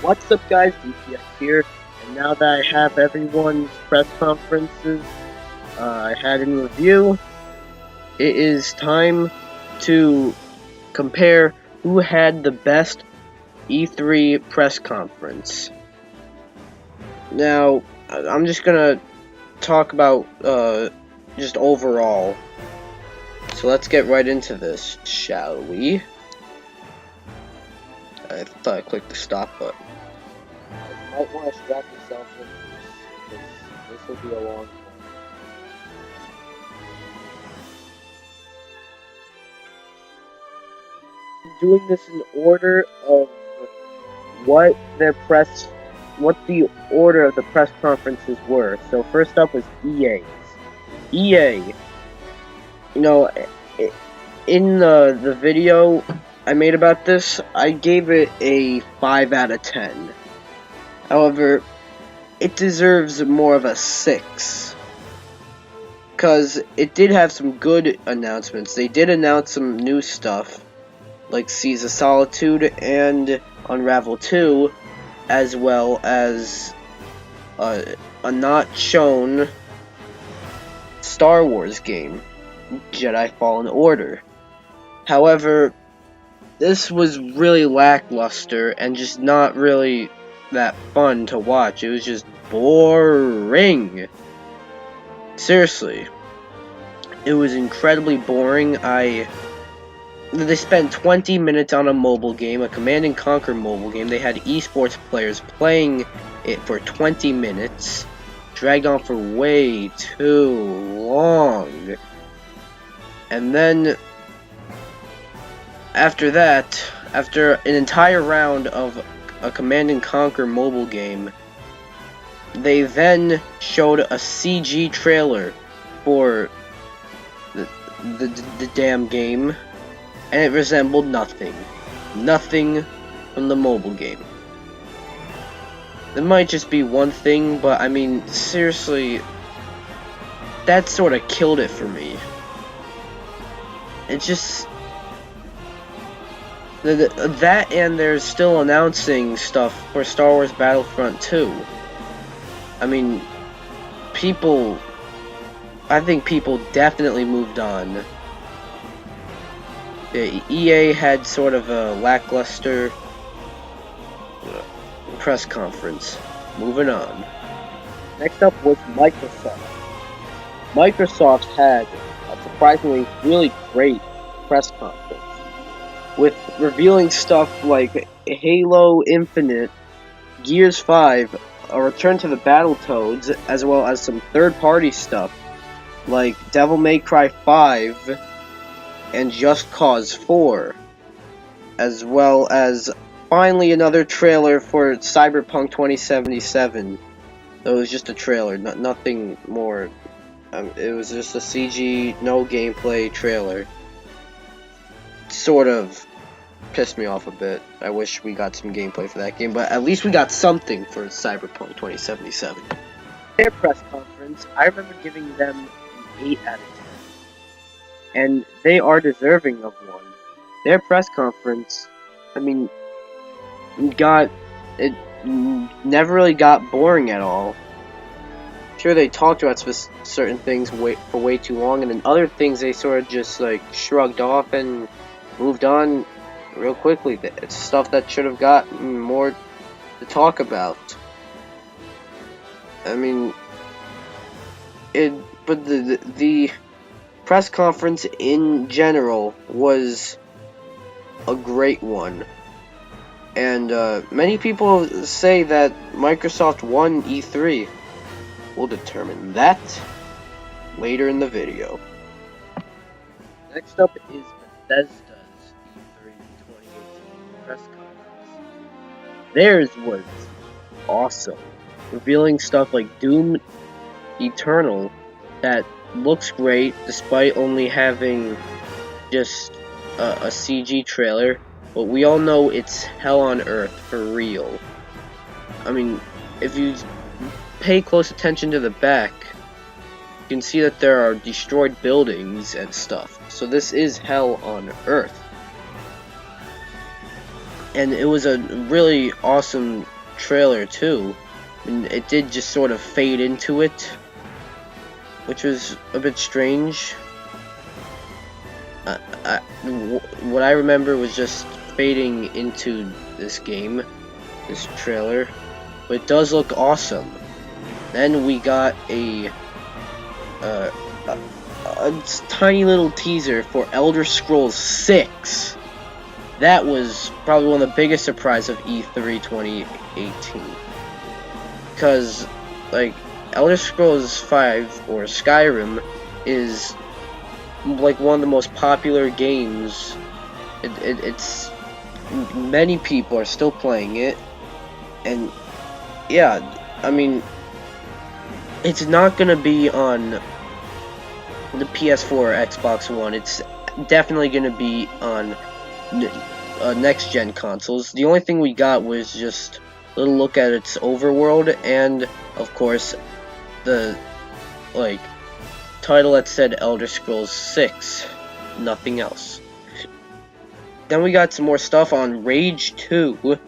What's up, guys? DPS here, and now that I have everyone's press conferences I had in review, it is time to compare who had the best E3 press conference. Now, I'm just gonna talk about just overall. So let's get right into this, shall we? I thought I clicked the stop button. You might want to strap yourself in because this will be a long one. I'm doing this in order of what the order of the press conferences were. So first up was EA's. EA. You know, in the video I made about this, I gave it a 5 out of 10. However, it deserves more of a 6. Because it did have some good announcements. They did announce some new stuff, like Seas of Solitude and Unravel 2, as well as a not shown Star Wars game, Jedi Fallen Order. However, this was really lackluster and just not really that fun to watch. It was just boring. Seriously. It was incredibly boring. They spent 20 minutes on a mobile game, a Command & Conquer mobile game. They had esports players playing it for 20 minutes. Dragged on for way too long. And then after that, after an entire round of a Command & Conquer mobile game, they then showed a CG trailer for the damn game, and it resembled nothing. Nothing from the mobile game. There might just be one thing, but I mean, seriously, that sort of killed it for me. It just... that, and they're still announcing stuff for Star Wars Battlefront 2. I mean, I think people definitely moved on. The EA had sort of a lackluster press conference. Moving on. Next up was Microsoft. Microsoft had a surprisingly really great press conference, with revealing stuff like Halo Infinite, Gears 5, a return to the Battletoads, as well as some third-party stuff like Devil May Cry 5 and Just Cause 4, as well as finally another trailer for Cyberpunk 2077. It was just a trailer, nothing more. It was just a CG, no gameplay trailer. Sort of pissed me off a bit. I wish we got some gameplay for that game, but at least we got something for Cyberpunk 2077. Their press conference, I remember giving them an 8 out of 10. And they are deserving of one. Their press conference, I mean, it never really got boring at all. Sure, they talked about certain things for way too long, and then other things they sort of just like shrugged off and moved on real quickly. It's stuff that should have got more to talk about. I mean, but the press conference in general was a great one. And many people say that Microsoft won E3. We'll determine that later in the video. Next up is Bethesda's E3 2018 press conference. Theirs was awesome, revealing stuff like Doom Eternal that looks great despite only having just a CG trailer, but we all know it's hell on earth for real. I mean, if you pay close attention to the back, you can see that there are destroyed buildings and stuff. So this is hell on earth. And it was a really awesome trailer too. I mean, it did just sort of fade into it, which was a bit strange. What I remember was just fading into this game, this trailer, but it does look awesome. Then we got a tiny little teaser for Elder Scrolls 6. That was probably one of the biggest surprises of E3 2018. Because, like, Elder Scrolls 5, or Skyrim, is, like, one of the most popular games. It's... Many people are still playing it. And, yeah, I mean, it's not gonna be on the PS4 or Xbox One. It's definitely gonna be on next-gen consoles. The only thing we got was just a little look at its overworld, and of course the title that said Elder Scrolls 6. Nothing else. Then we got some more stuff on Rage 2,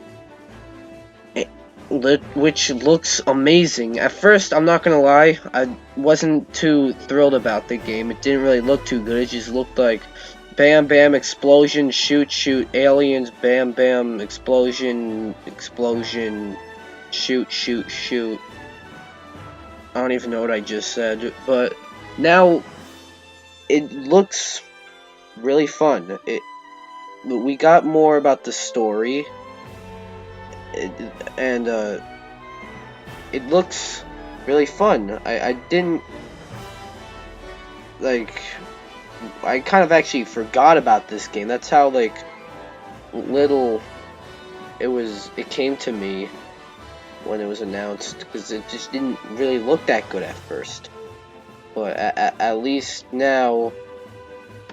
which looks amazing. At first, I'm not gonna lie, I wasn't too thrilled about the game. It didn't really look too good. It just looked like bam bam explosion, shoot shoot, aliens, bam bam explosion, explosion, shoot shoot shoot. I don't even know what I just said, but now it looks really fun. We got more about the story, and it looks really fun. I didn't I kind of actually forgot about this game. That's how little it came to me when it was announced, because it just didn't really look that good at first. But at least now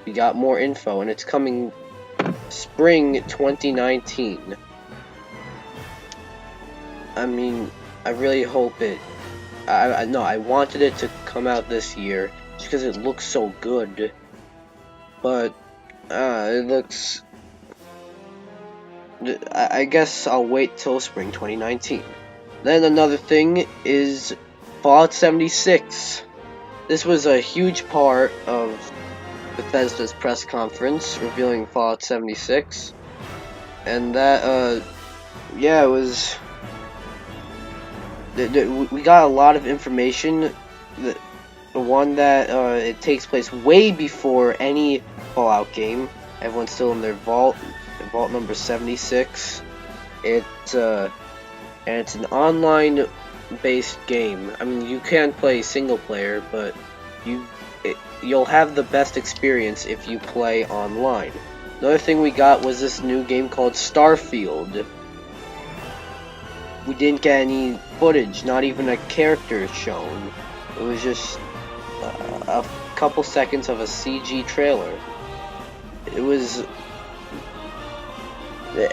we got more info, and it's coming spring 2019. I mean, I really hope it. I wanted it to come out this year just because it looks so good. But it looks. I guess I'll wait till spring 2019. Then another thing is Fallout 76. This was a huge part of Bethesda's press conference revealing Fallout 76, and that yeah, it was. We got a lot of information. The one that it takes place way before any Fallout game. Everyone's still in their vault number 76. And it's an online-based game. I mean, you can play single player, but you'll have the best experience if you play online. Another thing we got was this new game called Starfield. We didn't get any footage, not even a character shown. It was just a couple seconds of a CG trailer. It was...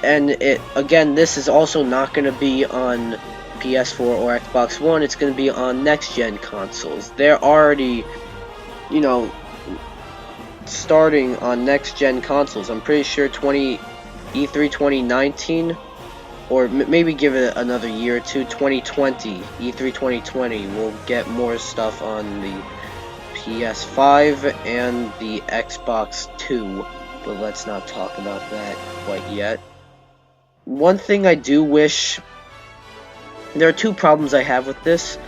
And again, this is also not going to be on PS4 or Xbox One. It's going to be on next-gen consoles. They're already, starting on next-gen consoles. I'm pretty sure E3 2019, or maybe give it another year or two, 2020, E3 2020, we'll get more stuff on the PS5 and the Xbox 2, but let's not talk about that quite yet. One thing I do wish... There are two problems I have with this.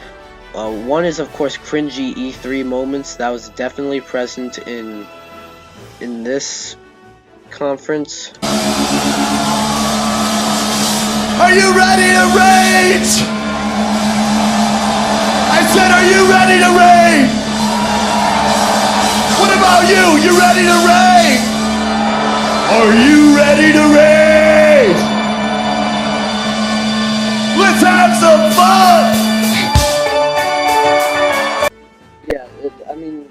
One is, of course, cringy E3 moments. That was definitely present in this conference. Are you ready to rage? I said, are you ready to rage? What about you? You ready to rage? Are you ready to rage? Let's have some fun! Yeah, I mean,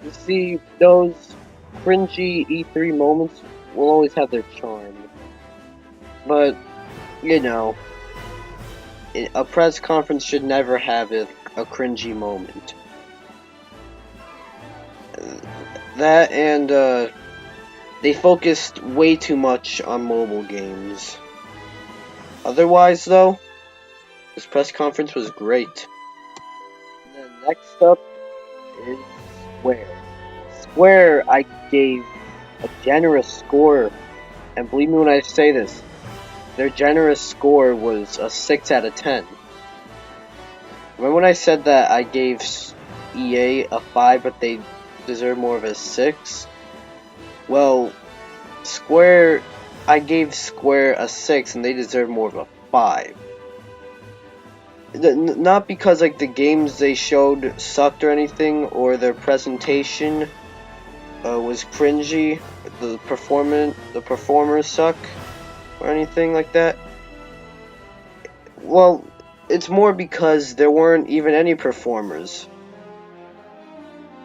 you see, those cringy E3 moments will always have their charm. But, a press conference should never have a cringy moment. That and, they focused way too much on mobile games. Otherwise, though, This press conference was great. And then next up is Square. Square, I gave a generous score, and believe me when I say this, their generous score was a 6 out of 10. Remember when I said that I gave EA a 5, but they deserve more of a 6? Well, Square, I gave Square a 6, and they deserve more of a 5. Not because like the games they showed sucked or anything, or their presentation was cringy, the performers suck, or anything like that. Well, it's more because there weren't even any performers.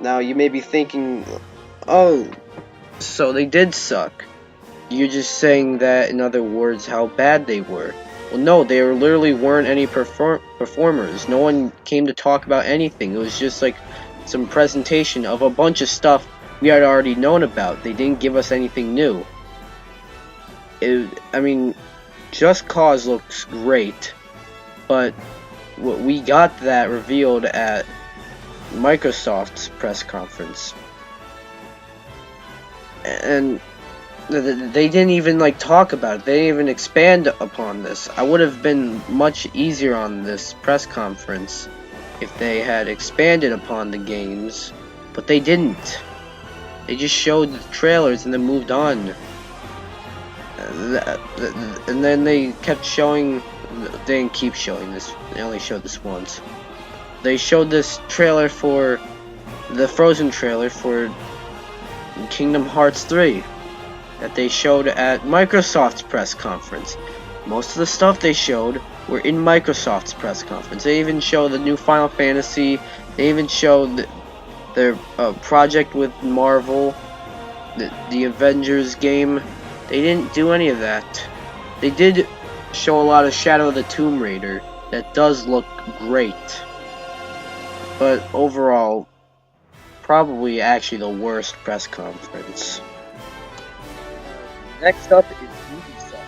Now you may be thinking, oh, so they did suck. You're just saying that, in other words, how bad they were. Well, no, there literally weren't any performers. No one came to talk about anything. It was just like some presentation of a bunch of stuff we had already known about. They didn't give us anything new. I mean, Just Cause looks great, but we got that revealed at Microsoft's press conference. And they didn't even like talk about it. They didn't even expand upon this. I would have been much easier on this press conference if they had expanded upon the games, but they didn't. They just showed the trailers and then moved on. And then they kept showing. They didn't keep showing this. They only showed this once. They showed this trailer for the Frozen trailer for Kingdom Hearts 3 that they showed at Microsoft's press conference. Most of the stuff they showed were in Microsoft's press conference. They even showed the new Final Fantasy. They even showed their project with Marvel, the Avengers game. They didn't do any of that. They did show a lot of Shadow of the Tomb Raider. That does look great. But overall, probably actually the worst press conference. Next up is Ubisoft.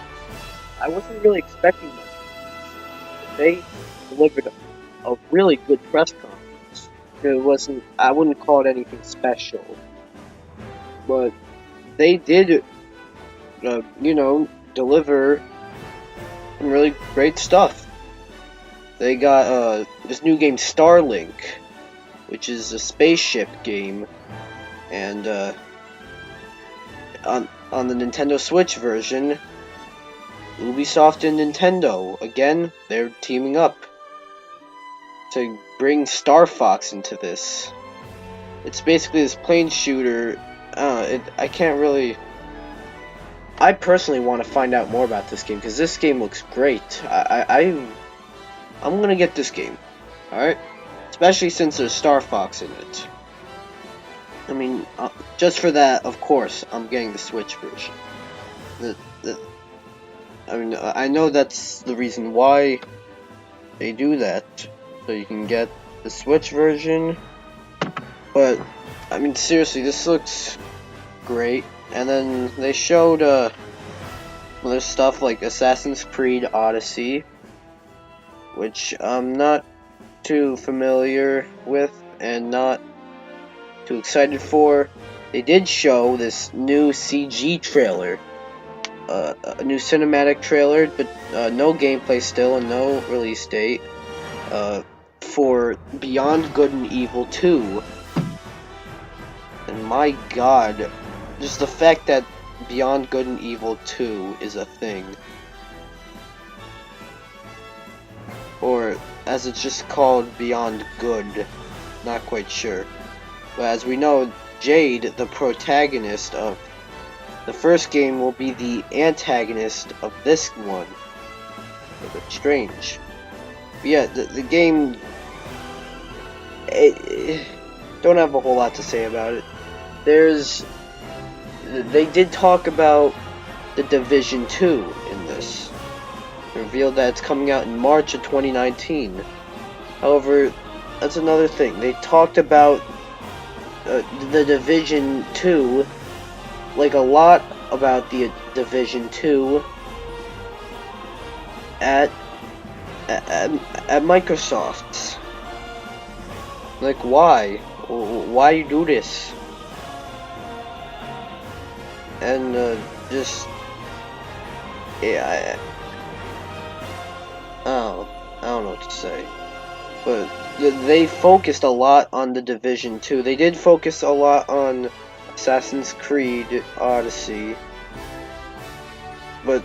I wasn't really expecting much from this. They delivered a really good press conference. I wouldn't call it anything special. But they did, deliver some really great stuff. They got this new game Starlink, which is a spaceship game, and on the Nintendo Switch version, Ubisoft and Nintendo, again, they're teaming up to bring Star Fox into this. It's basically this plane shooter. I personally want to find out more about this game, because this game looks great. I'm gonna get this game, alright? Especially since there's Star Fox in it. I mean, just for that, of course, I'm getting the Switch version. I know that's the reason why they do that, so you can get the Switch version. But, I mean, seriously, this looks great. And then they showed other stuff like Assassin's Creed Odyssey, which I'm not too familiar with and not too excited for. They did show this new CG trailer, a new cinematic trailer, but no gameplay still and no release date, for Beyond Good and Evil 2. And my god, just the fact that Beyond Good and Evil 2 is a thing. Or, as it's just called, Beyond Good. Not quite sure. But as we know, Jade, the protagonist of the first game, will be the antagonist of this one. A bit strange. But yeah, the game... don't have a whole lot to say about it. They did talk about The Division 2 in this. They revealed that it's coming out in March of 2019. However, that's another thing. They talked about The Division 2, like a lot about The Division 2 at at Microsoft. Like, why? Why you do this? And just yeah, I don't know what to say. But they focused a lot on the Division 2. They did focus a lot on Assassin's Creed Odyssey. But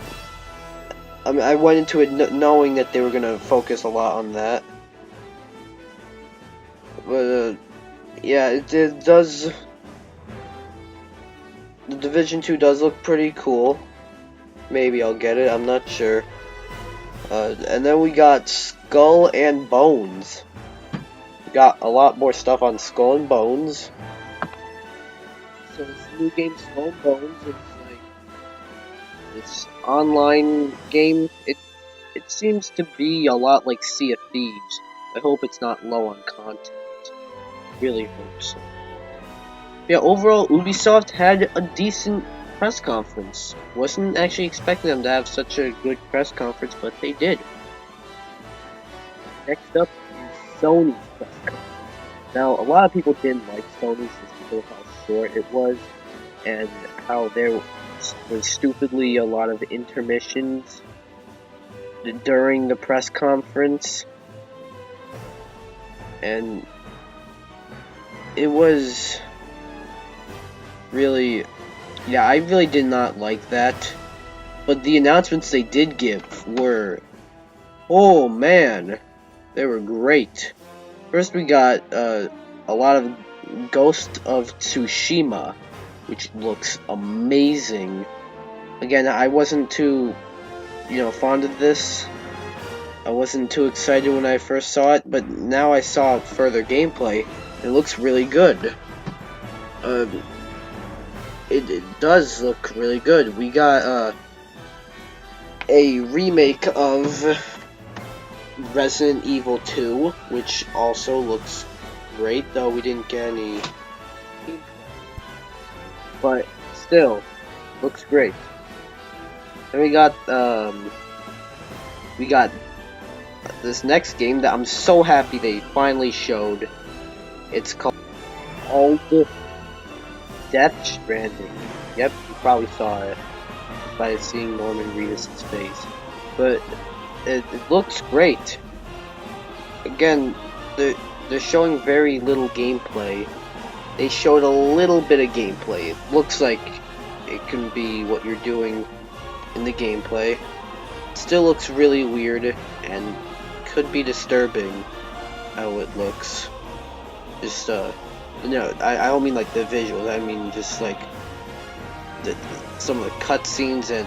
I mean, I went into it knowing that they were gonna focus a lot on that. But yeah, it does. The Division 2 does look pretty cool. Maybe I'll get it. I'm not sure. And then we got Skull and Bones. We got a lot more stuff on Skull and Bones. So this new game, Skull and Bones, it's like this online game. It seems to be a lot like Sea of Thieves. I hope it's not low on content. Really hope so. Yeah, overall, Ubisoft had a decent press conference. Wasn't actually expecting them to have such a good press conference, but they did. Next up is Sony's press conference. Now, a lot of people didn't like Sony's just because of how short it was, and how there was stupidly a lot of intermissions during the press conference. And it was really, yeah, I really did not like that. But the announcements they did give were, oh man, they were great. First we got a lot of Ghost of Tsushima, which looks amazing. Again, I wasn't too, fond of this. I wasn't too excited when I first saw it, but now I saw further gameplay. It looks really good. It does look really good. We got a remake of Resident Evil 2, which also looks great, though we didn't get any. But still, looks great. And we got this next game that I'm so happy they finally showed. It's called Death Stranding. Yep, you probably saw it by seeing Norman Reedus' face. But it looks great. Again, they're showing very little gameplay. They showed a little bit of gameplay. It looks like it can be what you're doing in the gameplay. It still looks really weird and could be disturbing how it looks. Just I don't mean like the visuals. I mean just like some of the cutscenes and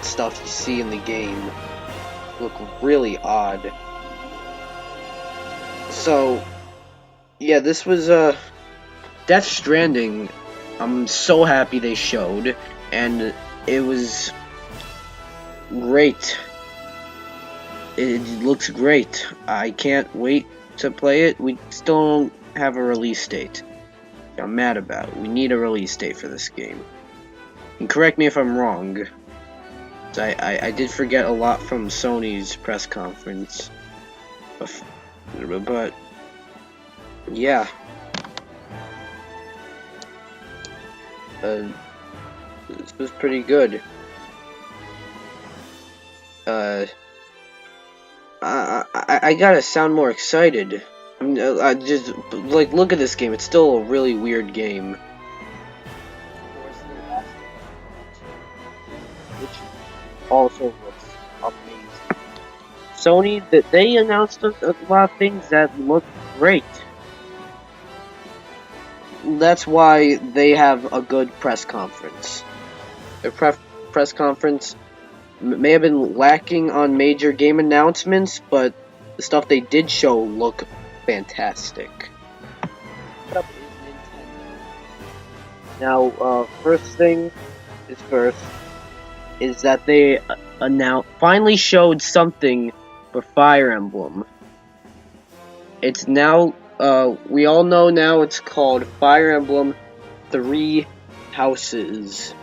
stuff you see in the game look really odd. So yeah, this was Death Stranding. I'm so happy they showed, and it was great. It looks great. I can't wait to play it. We still don't have a release date. I'm mad about it. We need a release date for this game. And correct me if I'm wrong. I did forget a lot from Sony's press conference. But yeah. This was pretty good. I gotta sound more excited. I just, like, look at this game. It's still a really weird game. Which also looks amazing. Sony, they announced a lot of things that look great. That's why they have a good press conference. Their press conference may have been lacking on major game announcements, but the stuff they did show look fantastic. Now, first thing is first, is that they finally showed something for Fire Emblem. It's now, we all know now it's called Fire Emblem 3 Houses.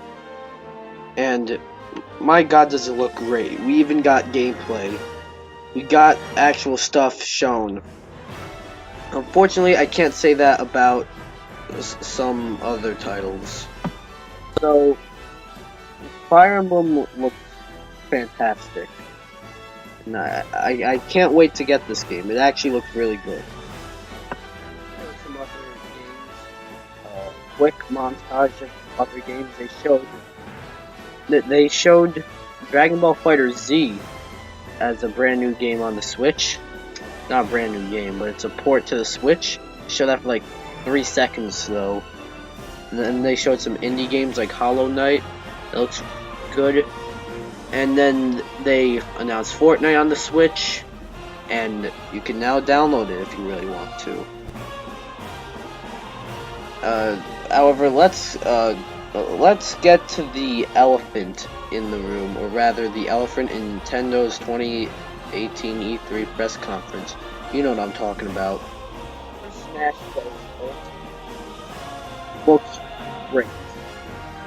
And my god, does it look great. We even got gameplay. We got actual stuff shown. Unfortunately, I can't say that about some other titles. So, Fire Emblem looks fantastic. And I can't wait to get this game. It actually looks really good. There were some other games, quick montage of other games they showed Dragon Ball Fighter Z as a brand new game on the Switch. Not a brand new game, but it's a port to the Switch. Showed that for like 3 seconds though. And then they showed some indie games like Hollow Knight. It looks good. And then they announced Fortnite on the Switch, and you can now download it if you really want to. However, let's get to the elephant in the room, or rather, the elephant in Nintendo's 2018 E3 press conference. You know what I'm talking about. Smash Bros. Looks great.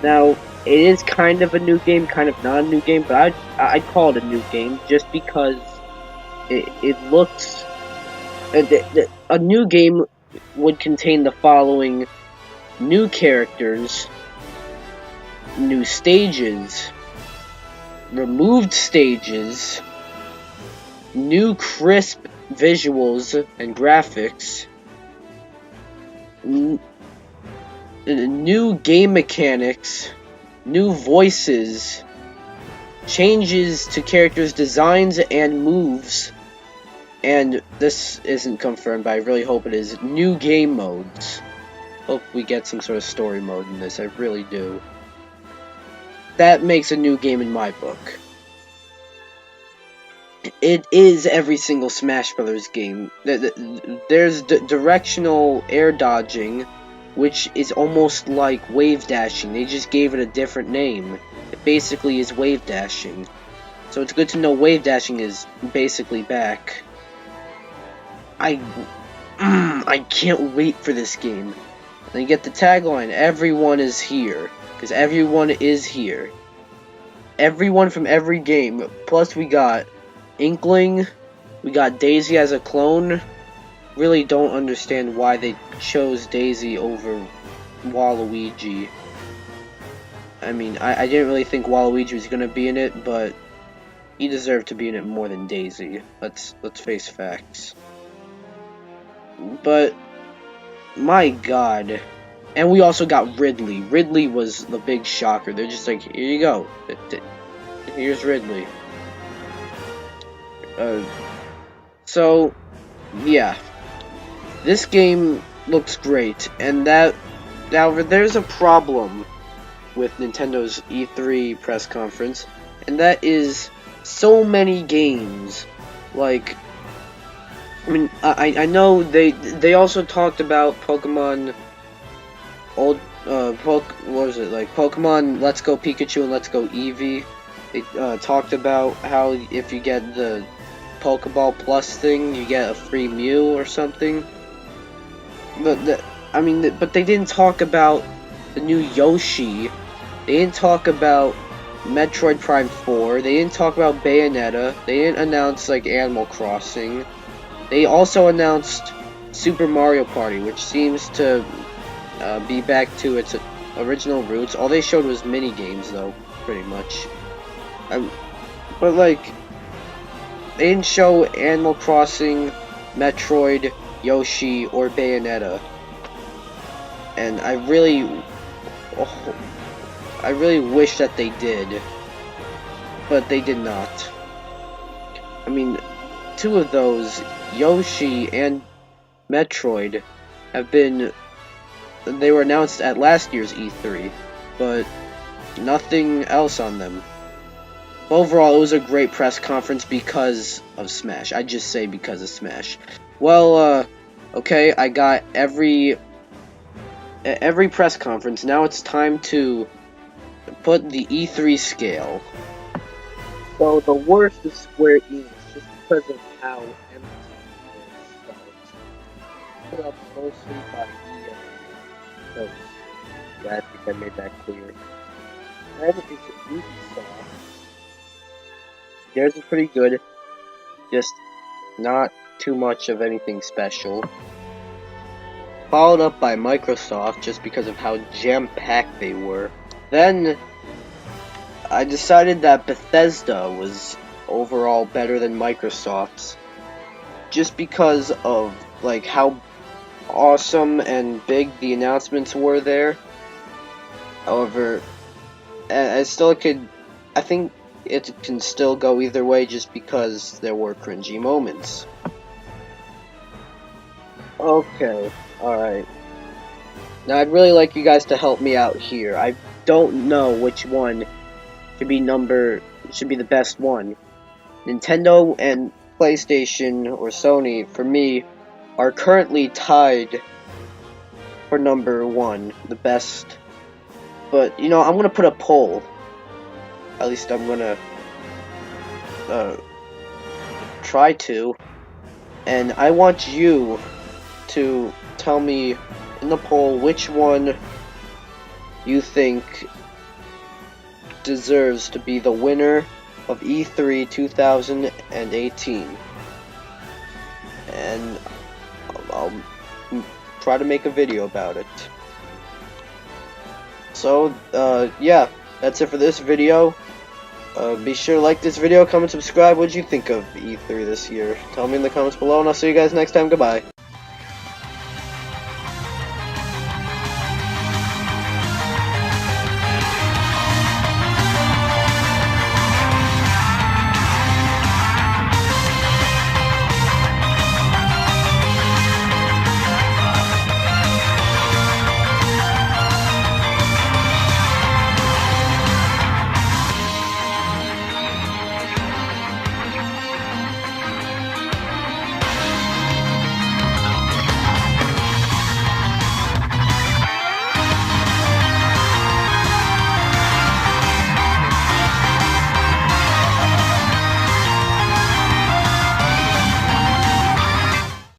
Now, it is kind of a new game, kind of not a new game, but I'd call it a new game just because it looks... A new game would contain the following: new characters, new stages, removed stages, new crisp visuals and graphics, new game mechanics, new voices, changes to characters' designs and moves, and this isn't confirmed, but I really hope it is, new game modes. Hope we get some sort of story mode in this, I really do. That makes a new game in my book. It is every single Smash Brothers game. There's directional air dodging, which is almost like wave dashing. They just gave it a different name. It basically is wave dashing. So it's good to know wave dashing is basically back. I can't wait for this game. And you get the tagline, everyone is here. Because everyone is here. Everyone from every game. Plus we got Inkling. We got Daisy as a clone. Really don't understand why they chose Daisy over Waluigi. I mean, I didn't really think Waluigi was gonna be in it, but he deserved to be in it more than Daisy. Let's face facts. But my god. And we also got Ridley. Ridley was the big shocker. They're just like, here you go. Here's Ridley. So, yeah. This game looks great, and however, there's a problem with Nintendo's E3 press conference, and that is so many games. Like, I mean, I know they also talked about Pokemon what was it, like Pokemon Let's Go Pikachu and Let's Go Eevee. They talked about how if you get the Pokeball Plus thing, you get a free Mew or something. But they didn't talk about the new Yoshi. They didn't talk about Metroid Prime 4. They didn't talk about Bayonetta. They didn't announce like Animal Crossing. They also announced Super Mario Party, which seems to be back to its original roots. All they showed was mini games, though, pretty much. But like, they didn't show Animal Crossing, Metroid, Yoshi, or Bayonetta. And I really wish that they did, but they did not. I mean, two of those, Yoshi and Metroid, they were announced at last year's E3, but nothing else on them. Overall, it was a great press conference because of Smash. I just say because of Smash. Well, okay, I got every press conference. Now it's time to put the E3 scale. So the worst is Square Enix, just because of how empty it felt. Put up mostly by EA. So, yeah, I think I made that clear. Then it's Ubisoft. Theirs is pretty good. Just not too much of anything special. Followed up by Microsoft, just because of how jam-packed they were. Then, I decided that Bethesda was overall better than Microsoft's. Just because of, like, how awesome and big the announcements were there. However, I think it can still go either way just because there were cringy moments. Okay, alright. Now I'd really like you guys to help me out here. I don't know which one should be the best one. Nintendo and PlayStation or Sony, for me, are currently tied for number 1, the best. But, you know, I'm gonna put a poll. At least I'm gonna try to. And I want you to tell me in the poll which one you think deserves to be the winner of E3 2018. And I'll try to make a video about it. So, yeah, that's it for this video. Be sure to like this video, comment, subscribe. What did you think of E3 this year? Tell me in the comments below, and I'll see you guys next time. Goodbye.